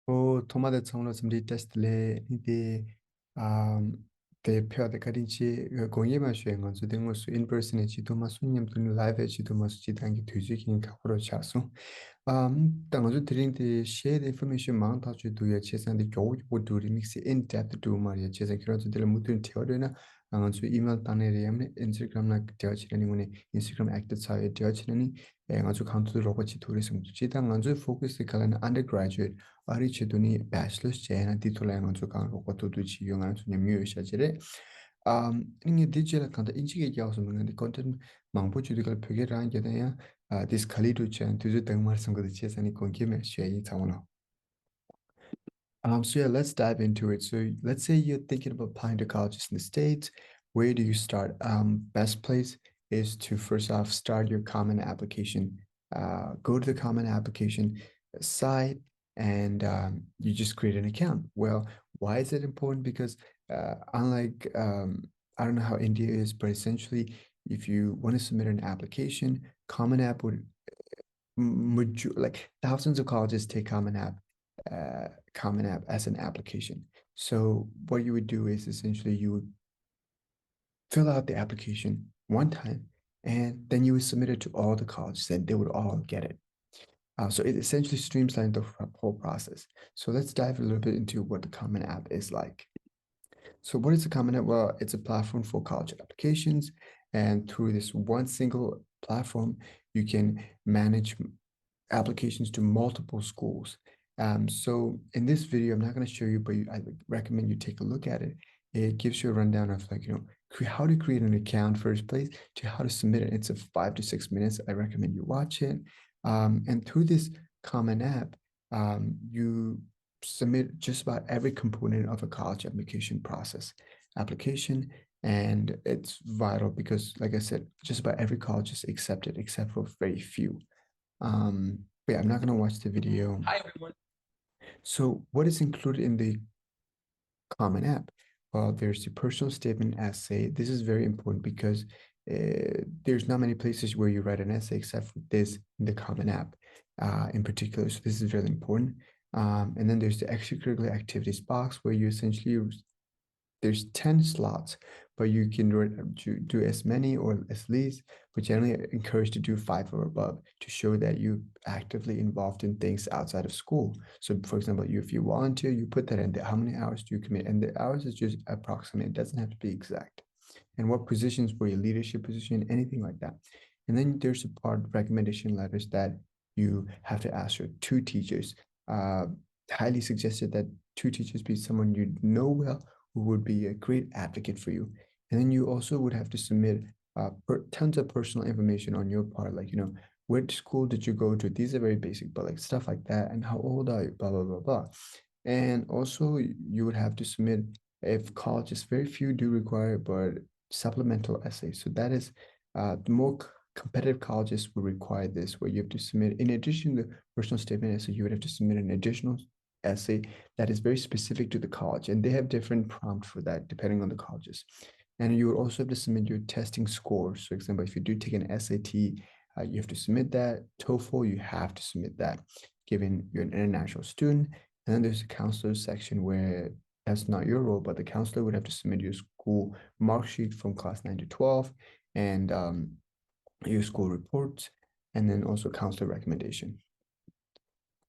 토마토 청로 심리 테스트레 이디 아 대표의 가린치 공예만 수행 건수 등으로서 인퍼슨의 지도마 손님 등 라이브 지도마 수지단기 뒤지긴 각으로 차수 당어주 드링디 share the information 망 타주 두야 체산디 겨우 보도 리믹스 in depth 두 마리아 체산 그런지 들 무튼 티어르나 당어주 이메일 단에리암네 인스타그램나 되어지는 거니 인스타그램 액티브 사이트 되어지는 아주 카운트 로봇이 도리스 지당 아주 포커스 칼은 undergraduate 아리치도니 bachelor's 제나 디톨라인 아주 강 로봇도 두지 용하는 수님 뮤샤지레 이게 디지털 컨텐츠 인식이 야서 뭔가 컨텐츠 망보 주디가 표기를 게 돼야 this Khalidu Chan to the Dangmar Sangha the Chess and Konkim Shay Tawana. So yeah, let's dive into it. So let's say you're thinking about applying to colleges in the States. Where do you start? Best place is to first off start your common application. Go to the common application site and you just create an account. Well, why is it important? Because unlike I don't know how India is, but essentially, if you want to submit an application, Common App would like thousands of colleges take Common App as an application. So what you would do is essentially you would fill out the application one time, and then you would submit it to all the colleges, and they would all get it. So it essentially streamlines the whole process. So let's dive a little bit into what the Common App is like. So what is the Common App? Well, it's a platform for college applications, and through this one single platform, you can manage applications to multiple schools. So in this video, I'm not going to show you, but I recommend you take a look at it. It gives you a rundown of how to create an account first place to how to submit it. It's a 5 to 6 minutes. I recommend you watch it. And through this Common App, you submit just about every component of a college application. And it's vital because, like I said, just about every college is accepted except for very few. But yeah, I'm not gonna watch the video. Hi everyone. So what is included in the Common App? Well, there's the personal statement essay. This is very important because there's not many places where you write an essay except for this in the Common App in particular. So this is really important. And then there's the extracurricular activities box where you essentially there's 10 slots, but you can do as many or as least, but generally encouraged to do 5 or above to show that you're actively involved in things outside of school. So for example, if you volunteer, you put that in there. How many hours do you commit? And the hours is just approximate. It doesn't have to be exact. And what positions were your leadership position, anything like that. And then there's a part of recommendation letters that you have to ask your 2 teachers. Highly suggested that 2 teachers be someone you know well who would be a great advocate for you. And then you also would have to submit tons of personal information on your part, like, which school did you go to? These are very basic, but like stuff like that. And how old are you? Blah, blah, blah, blah. And also you would have to submit, if colleges, very few do require, but supplemental essays. So that is the more competitive colleges will require this, where you have to submit, in addition to the personal statement essay, you would have to submit an additional essay that is very specific to the college, and they have different prompts for that depending on the colleges. And you would also have to submit your testing scores. For example, if you do take an SAT, you have to submit that. TOEFL, you have to submit that, given you're an international student. And then there's a counselor section where that's not your role, but the counselor would have to submit your school mark sheet from class 9 to 12 and your school reports, and then also counselor recommendation.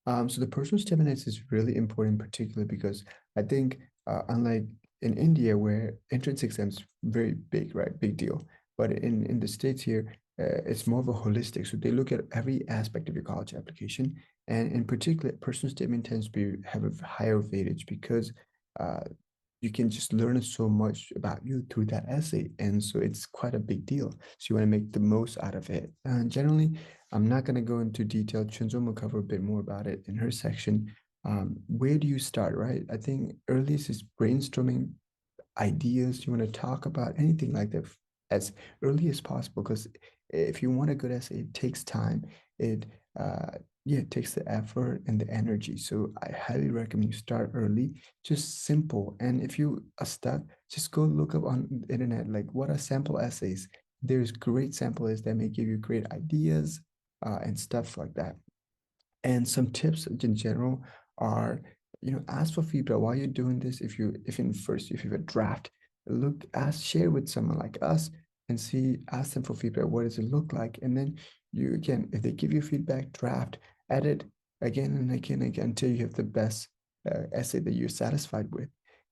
So the personal statement is really important, particularly because I think, unlike in India, where entrance exams very big, right, big deal, but in the States here, it's more of a holistic. So they look at every aspect of your college application, and in particular, personal statement tends to have a higher weightage because uh, you can just learn so much about you through that essay. And so it's quite a big deal. So you want to make the most out of it. And generally, I'm not going to go into detail. Chunzo will cover a bit more about it in her section. Where do you start, right? I think earliest is brainstorming ideas you want to talk about, anything like that as early as possible. Because if you want a good essay, it takes time. It yeah, it takes the effort and the energy. So I highly recommend you start early, just simple. And if you are stuck, just go look up on the internet, like what are sample essays. There's great sample essays that may give you great ideas and stuff like that. And some tips in general are ask for feedback while you're doing this. If you have a draft, share with someone like us and ask them for feedback. What does it look like? And then you, again, if they give you feedback, draft, edit again and again and again until you have the best essay that you're satisfied with.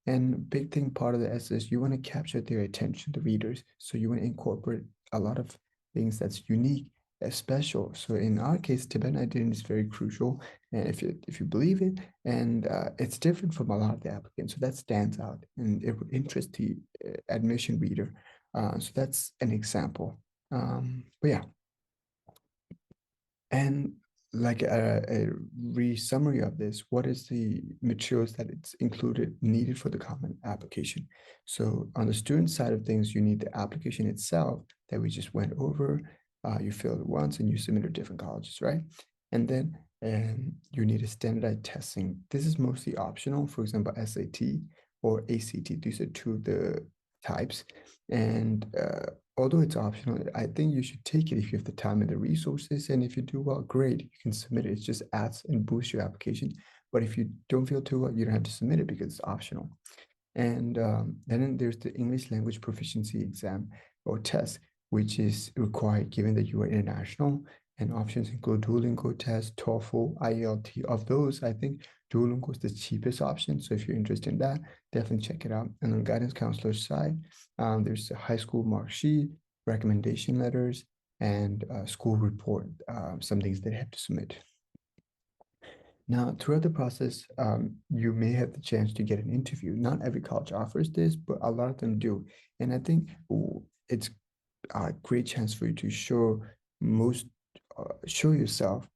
And big thing part of the essay is you want to capture their attention, the readers. So you want to incorporate a lot of things that's unique, special. So in our case, Tibetan identity is very crucial, and if you believe it, and it's different from a lot of the applicants, so that stands out, and it would interest the admission reader. So that's an example. But yeah, and like a re-summary of this, what is the materials that it's included needed for the common application? So on the student side of things, you need the application itself that we just went over. You fill it once and you submit to different colleges, right? And then you need a standardized testing. This is mostly optional. For example, SAT or ACT. These are two of the types. And although it's optional, I think you should take it if you have the time and the resources. And if you do well, great, you can submit it. It just adds and boosts your application. But if you don't feel too well, you don't have to submit it because it's optional. And then there's the English language proficiency exam or test, which is required given that you are international. And options include Duolingo test, TOEFL, IELT. Of those, I think Duolingo is the cheapest option. So if you're interested in that, definitely check it out. And on guidance counselor's side, there's a high school mark sheet, recommendation letters, and school report, some things they have to submit. Now, throughout the process, you may have the chance to get an interview. Not every college offers this, but a lot of them do. And I think it's a great chance for you to show yourself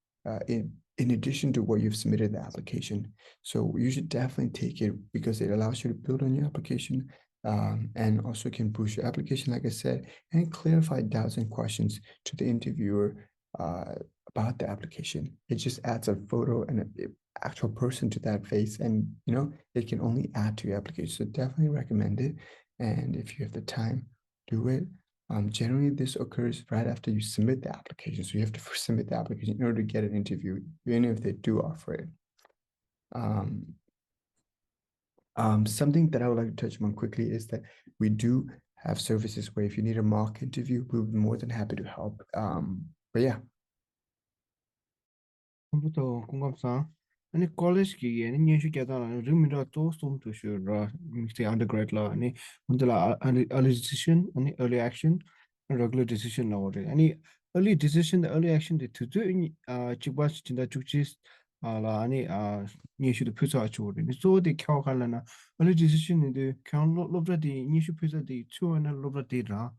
in addition to what you've submitted in the application. So you should definitely take it because it allows you to build on your application, and also can boost your application, like I said, and clarify doubts and questions to the interviewer about the application. It just adds a photo and an actual person to that face, and it can only add to your application. So definitely recommend it. And if you have the time, do it. Generally, this occurs right after you submit the application. So you have to first submit the application in order to get an interview, even if they do offer it. Something that I would like to touch on quickly is that we do have services where if you need a mock interview, we'll be more than happy to help. But yeah. 부터 공감사. 아니 college 아니 년시 계단 리미라 또 좀 투슈라 미스테 undergrad 라 아니 문들라 early decision 아니 early action regular decision 나오래. 아니 early decision early action to chiba 진짜 죽지 라 아니 년시도 표사 주오래. 소디 켜갈라나 early decision인데 count 로브라디 년시 표사디 추어나 로브라디라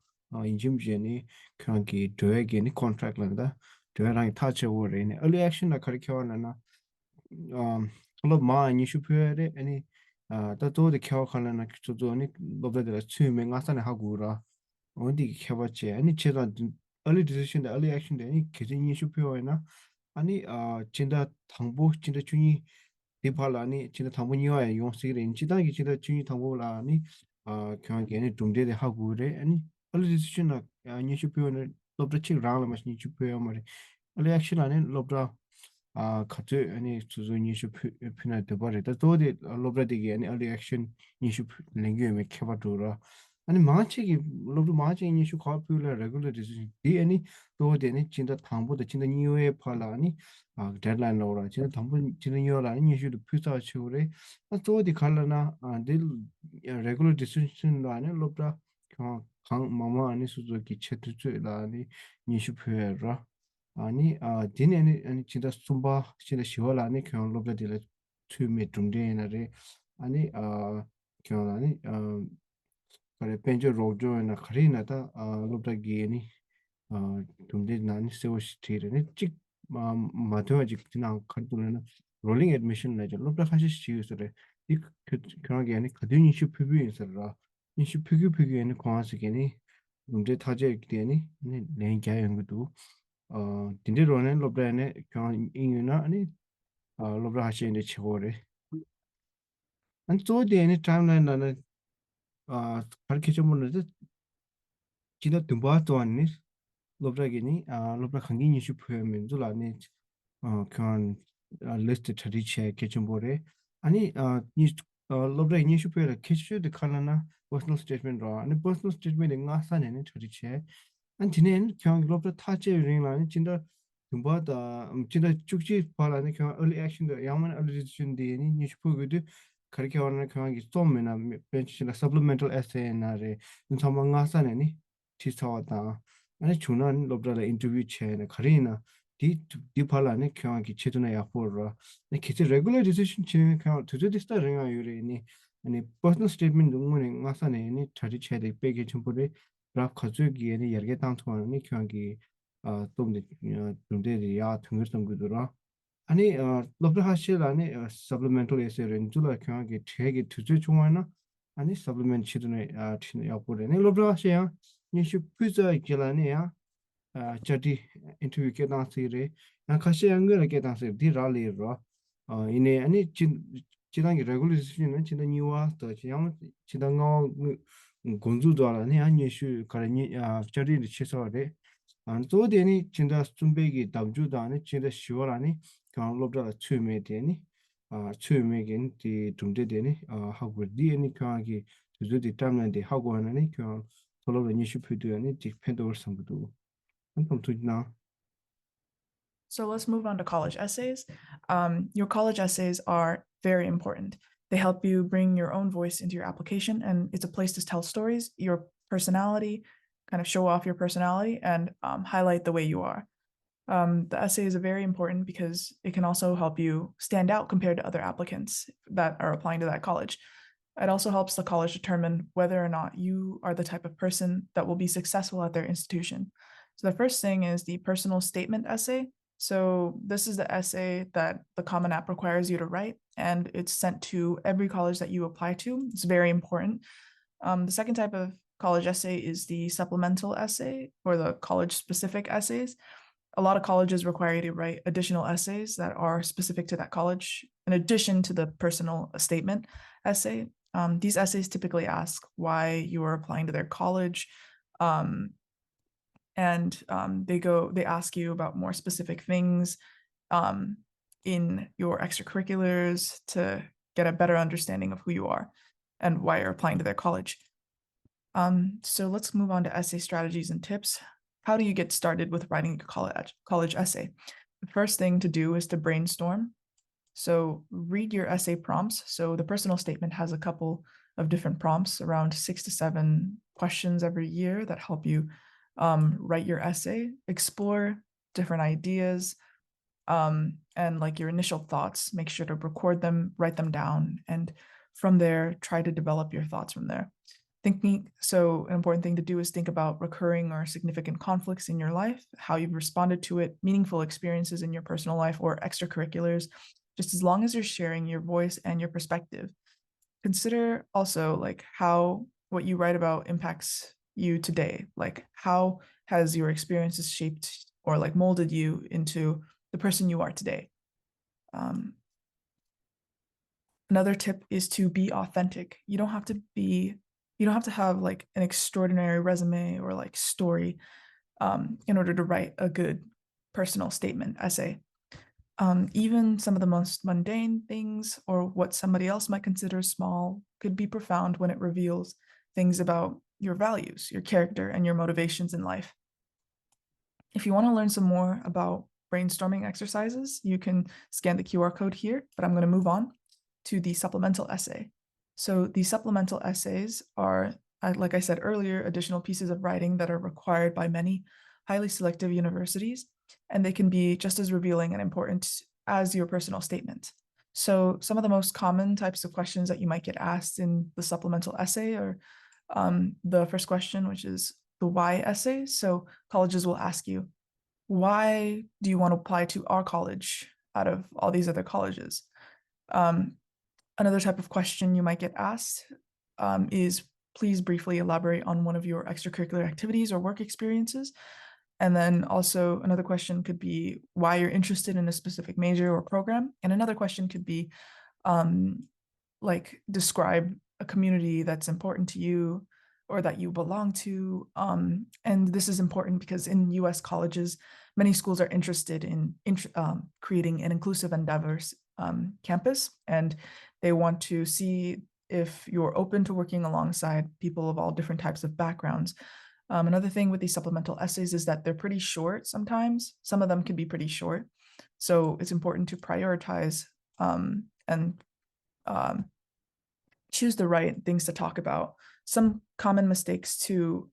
인짐지니 그런게 되게니 contract 란다. Doing touch over in early action la curriculum na lot ma ni shu phere any ta to the kyo khala na chu zo ni lo de chu me nga sa na ha gu ra on di kyo ba che any che da early decision the early action de ni ke ni shu phere na ani 진짜 당보 진짜 중이 디팔라니 진짜 당보니와 용식을 인지당이 진짜 중이 당보라니 경계는 동대대 하고 그래 아니 early decision 아니 shu phere lobda chi rang la mas ni chu phere ma 원래 액션은 로브라 카트 아니 수준이 슈 피나 데버레다 도데 로브라디게 아니 얼리 액션 이슈 랭귀에 케바도라 아니 마치기 로브 마치 이슈 카피울라 레귤러 디시전 디 아니 도데니 진짜 당보다 진짜 뉴에 팔라니 데드라인 로라 진짜 당보 진짜 뉴라 아니 이슈도 피사 치우레 도디 칼라나 딜 레귤러 디시전 아니 로브라 강 마마 아니 수조기 체투츠라 아니 이슈 페라 아니 디네 아니 진짜 숨바 진짜 시월 아니 그냥 로브들이 투미 둥데나레 아니 그냥 아니 그래 펜저 로조나 카리나다 로브다기니 둥데 나니 세워시티르네 찍 마토마직 지나 칸도나 롤링 애드미션 나죠 로브다 하시 시우스레 이 그런 게 아니 그들이 슈피비에서라 이 슈피기피기에는 광하스게니 둥데 타제 있기니 네 내가 연구도 딘데로네 로브라네 그냥 인유나 아니 로브라 하시는데 치고래 안 쪼데네 타임라인 나는 그렇게 좀 보는데 진짜 듬바도 아니 로브라기니 로브라 강긴 이슈 표현면 줄라네 그냥 리스트 처리체 개좀 보래 아니 니 로브라 이니슈페라 캐슈 데 칼라나 personal statement 라 아니 personal statement nga 사네는 저리체 안 지낸 경 로브라 타체 링라니 진짜 dum바다 진짜 쭉지 발라니 경 early action 데 야만 early decision 데니 니슈포그드 그렇게 하는 경향이 좀 메나 벤치나 supplemental essay 나레 인사만 nga 사네니 티사와다 아니 주난 로브라 인터뷰 체나 가리나 디 발라니 경향이 체도나 야포라 네 기체 regular decision 체 경 두저 디스타 링아 유레니 아니 personal statement 응문에 nga사네니 자리 체데 빼게 전부를 라 가족이에니 여러 당토하니 경향이 좀데 야 등을성 그더라 아니 로브 하실 아니 supplemental essay 렌줄라 경향이 되게 두저 중화나 아니 supplement 치드네 치네 야포레니 로브 하셔야 니슈 피자 길라니야 chati interview ke ta sire na khashe angere ke ta sire di rali ro ine ani chidang regulation ne chidang niwa to chidang chidang gonzu do la ne ani shu karani chari ri cheso de an to de ni chinda stumbe gi dabju da ne chinda shiwa ni kan lob da chume de ni chume gen di dumde de ni ha gu di ni kan gi zu di tamna de ha go na ni kan solo ni shu phu de ni di pendor sam bu So let's move on to college essays. Your college essays are very important. They help you bring your own voice into your application, and it's a place to tell stories, your personality, kind of show off your personality, and highlight the way you are. The essay is very important because it can also help you stand out compared to other applicants that are applying to that college. It also helps the college determine whether or not you are the type of person that will be successful at their institution. So the first thing is the personal statement essay. So this is the essay that the Common App requires you to write, and it's sent to every college that you apply to. It's very important. The second type of college essay is the supplemental essay, or the college-specific essays. A lot of colleges require you to write additional essays that are specific to that college, in addition to the personal statement essay. These essays typically ask why you are applying to their college, and they ask you about more specific things in your extracurriculars to get a better understanding of who you are and why you're applying to their college. So let's move on to essay strategies and tips. How do you get started with writing a college essay? The first thing to do is to brainstorm. So read your essay prompts. So the personal statement has a couple of different prompts, around 6 to 7 questions every year that help you write your essay, explore different ideas, and like your initial thoughts. Make sure to record them, write them down, and from there, try to develop your thoughts from there. So an important thing to do is think about recurring or significant conflicts in your life, how you've responded to it, meaningful experiences in your personal life or extracurriculars, just as long as you're sharing your voice and your perspective. Consider also like how what you write about impacts you today. Like how has your experiences shaped or like molded you into the person you are today? Another tip is to be authentic. You don't have to have like an extraordinary resume or like story in order to write a good personal statement essay. Even some of the most mundane things or what somebody else might consider small could be profound when it reveals things about your values, your character, and your motivations in life. If you want to learn some more about brainstorming exercises, you can scan the QR code here, but I'm going to move on to the supplemental essay. So the supplemental essays are, like I said earlier, additional pieces of writing that are required by many highly selective universities, and they can be just as revealing and important as your personal statement. So some of the most common types of questions that you might get asked in the supplemental essay are the first question, which is the why essay. So colleges will ask you, why do you want to apply to our college out of all these other colleges? Another type of question you might get asked is, please briefly elaborate on one of your extracurricular activities or work experiences. And then also another question could be why you're interested in a specific major or program. And another question could be like describe a community that's important to you or that you belong to. And this is important because in US colleges, many schools are interested in creating an inclusive and diverse campus, and they want to see if you're open to working alongside people of all different types of backgrounds. Another thing with these supplemental essays is that they're pretty short sometimes. Some of them can be pretty short. So it's important to prioritize and choose the right things to talk about. Some common mistakes to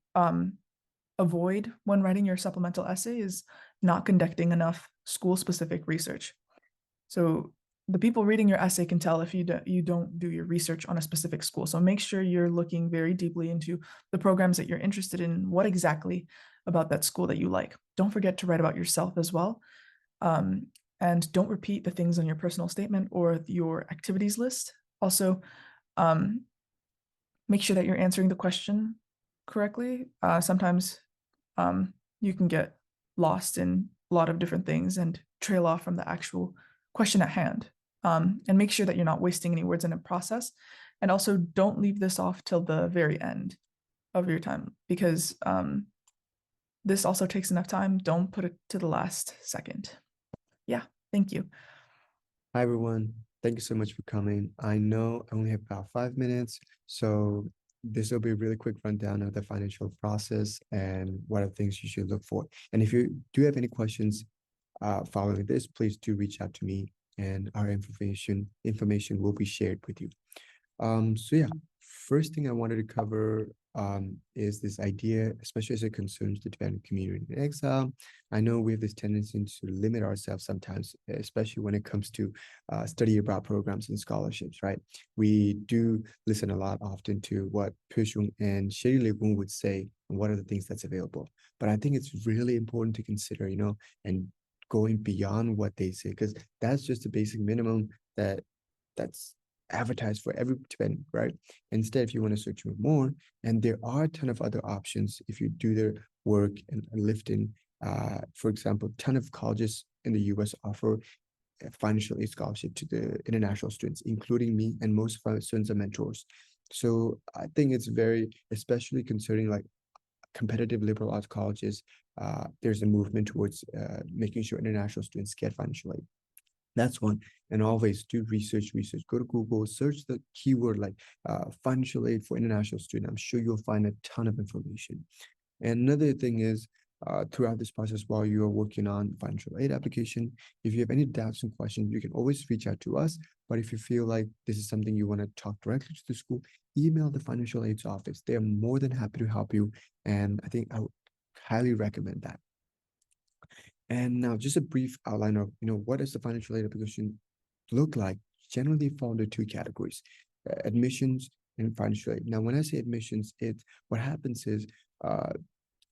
avoid when writing your supplemental essay is not conducting enough school-specific research. So the people reading your essay can tell if you don't do your research on a specific school. So make sure you're looking very deeply into the programs that you're interested in, what exactly about that school that you like. Don't forget to write about yourself as well. And don't repeat the things on your personal statement or your activities list. Also, make sure that you're answering the question correctly. Sometimes you can get lost in a lot of different things and trail off from the actual question at hand. And make sure that you're not wasting any words in a process. And also don't leave this off till the very end of your time, because this also takes enough time. Don't put it to the last second. Yeah, thank you. Hi, everyone. Thank you so much for coming. I know I only have about 5 minutes, so this will be a really quick rundown of the financial process and what are things you should look for. And if you do have any questions following this, please do reach out to me, and our information will be shared with you. So yeah, first thing I wanted to cover is this idea, especially as it concerns the Tibetan community in exile. I know we have this tendency to limit ourselves sometimes, especially when it comes to study abroad programs and scholarships, right? We do listen a lot often to what Pyoshung and Sheri Legung would say and what are the things that's available. But I think it's really important to consider, and going beyond what they say, because that's just the basic minimum that's advertised for every Tibetan, right? Instead, if you want to search for more, and there are a ton of other options if you do their work and lift in, for example, a ton of colleges in the US offer a financial aid scholarship to the international students, including me, and most of our students are mentors. So I think it's very, especially concerning like competitive liberal arts colleges, there's a movement towards making sure international students get financial aid. That's one. And always do research. Go to Google, search the keyword like financial aid for international students. I'm sure you'll find a ton of information. And another thing is, throughout this process, while you're working on financial aid application, if you have any doubts and questions, you can always reach out to us. But if you feel like this is something you want to talk directly to the school, email the financial aid's office. They are more than happy to help you. And I think I would highly recommend that. And now just a brief outline of, what does the financial aid application look like? Generally fall into two categories, admissions and financial aid. Now, when I say admissions, what happens is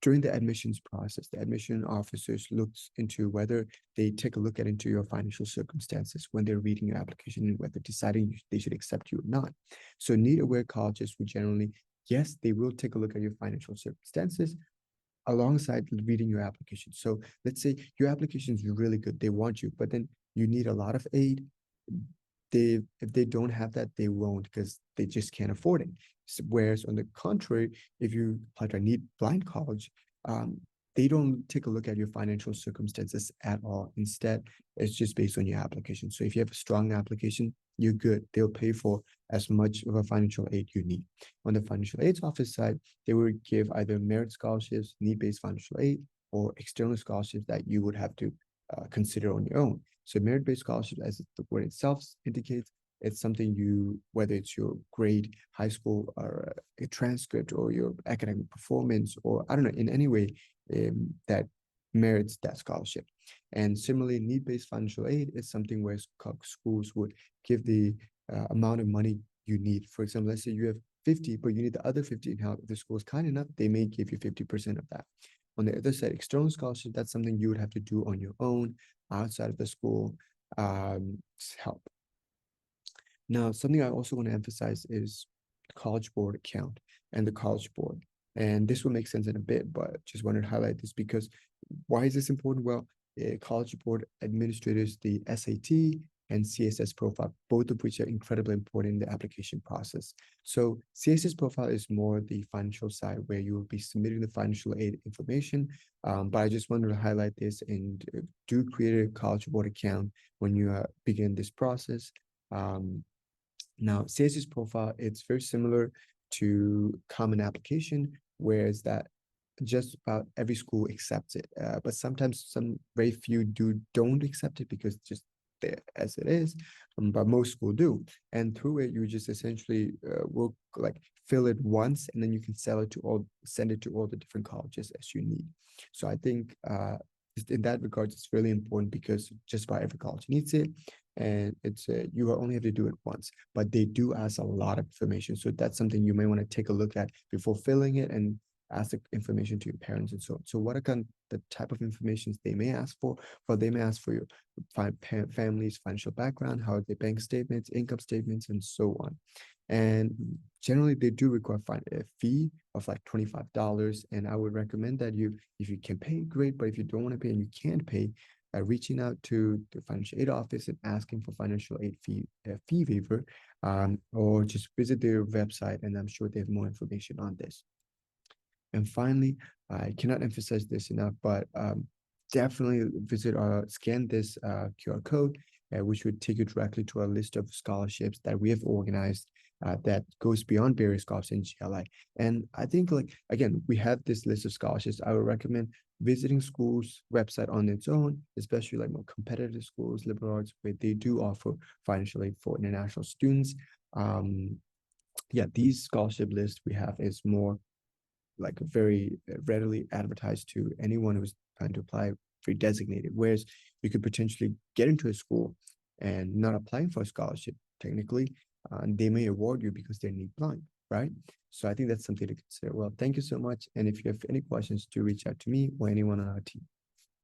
during the admissions process, the admission officers looks into whether they take a look into your financial circumstances when they're reading your application and whether deciding they should accept you or not. So need-aware colleges would generally, yes, they will take a look at your financial circumstances alongside reading your application. So let's say your application is really good, they want you, but then you need a lot of aid. If they don't have that, they won't, because they just can't afford it. Whereas on the contrary, if you apply to a need blind college, they don't take a look at your financial circumstances at all. Instead, it's just based on your application. So if you have a strong application, you're good. They'll pay for as much of a financial aid you need. On the financial aid office side, they will give either merit scholarships, need-based financial aid, or external scholarships that you would have to consider on your own. So merit-based scholarship, as the word itself indicates, it's something whether it's your grade, high school, or a transcript, or your academic performance, or I don't know, in any way that merits that scholarship. And similarly, need-based financial aid is something where schools would give the amount of money you need. For example, let's say you have 50, but you need the other 50 in help. If the school is kind enough, they may give you 50% of that. On the other side, external scholarship, that's something you would have to do on your own, outside of the school help. Now, something I also want to emphasize is College Board account and the College Board. And this will make sense in a bit, but just wanted to highlight this because why is this important? Well, College Board administrators the SAT and CSS Profile, both of which are incredibly important in the application process. So CSS Profile is more the financial side where you will be submitting the financial aid information. But I just wanted to highlight this, and do create a College Board account when you begin this process. Now, CSS Profile, it's very similar to Common Application, whereas that just about every school accepts it, but sometimes some very few don't accept it because just there as it is, but most school do. And through it, you just essentially will like fill it once, and then you can send it to all the different colleges as you need. So I think in that regard, it's really important because just about every college needs it, and it's you only have to do it once, but they do ask a lot of information. So that's something you may want to take a look at before filling it, and ask the information to your parents and so on. So what are kind of the type of information they may ask for? Well, they may ask for your family's financial background, how are their bank statements, income statements, and so on. And generally, they do require a fee of like $25. And I would recommend that if you can pay, great. But if you don't want to pay and you can't pay, reaching out to the financial aid office and asking for financial aid fee waiver, or just visit their website, and I'm sure they have more information on this. And finally, I cannot emphasize this enough, but definitely visit or scan this QR code, which would take you directly to a list of scholarships that we have organized that goes beyond various scholarships in GLI. And I think, like, again, we have this list of scholarships. I would recommend visiting schools' website on its own, especially like more competitive schools, liberal arts, where they do offer financial aid for international students. Yeah, these scholarship lists we have is more like very readily advertised to anyone who's trying to apply for designated, whereas you could potentially get into a school and not applying for a scholarship technically, and they may award you because they're need blind, right? So I think that's something to consider. Well, thank you so much. And if you have any questions, do reach out to me or anyone on our team.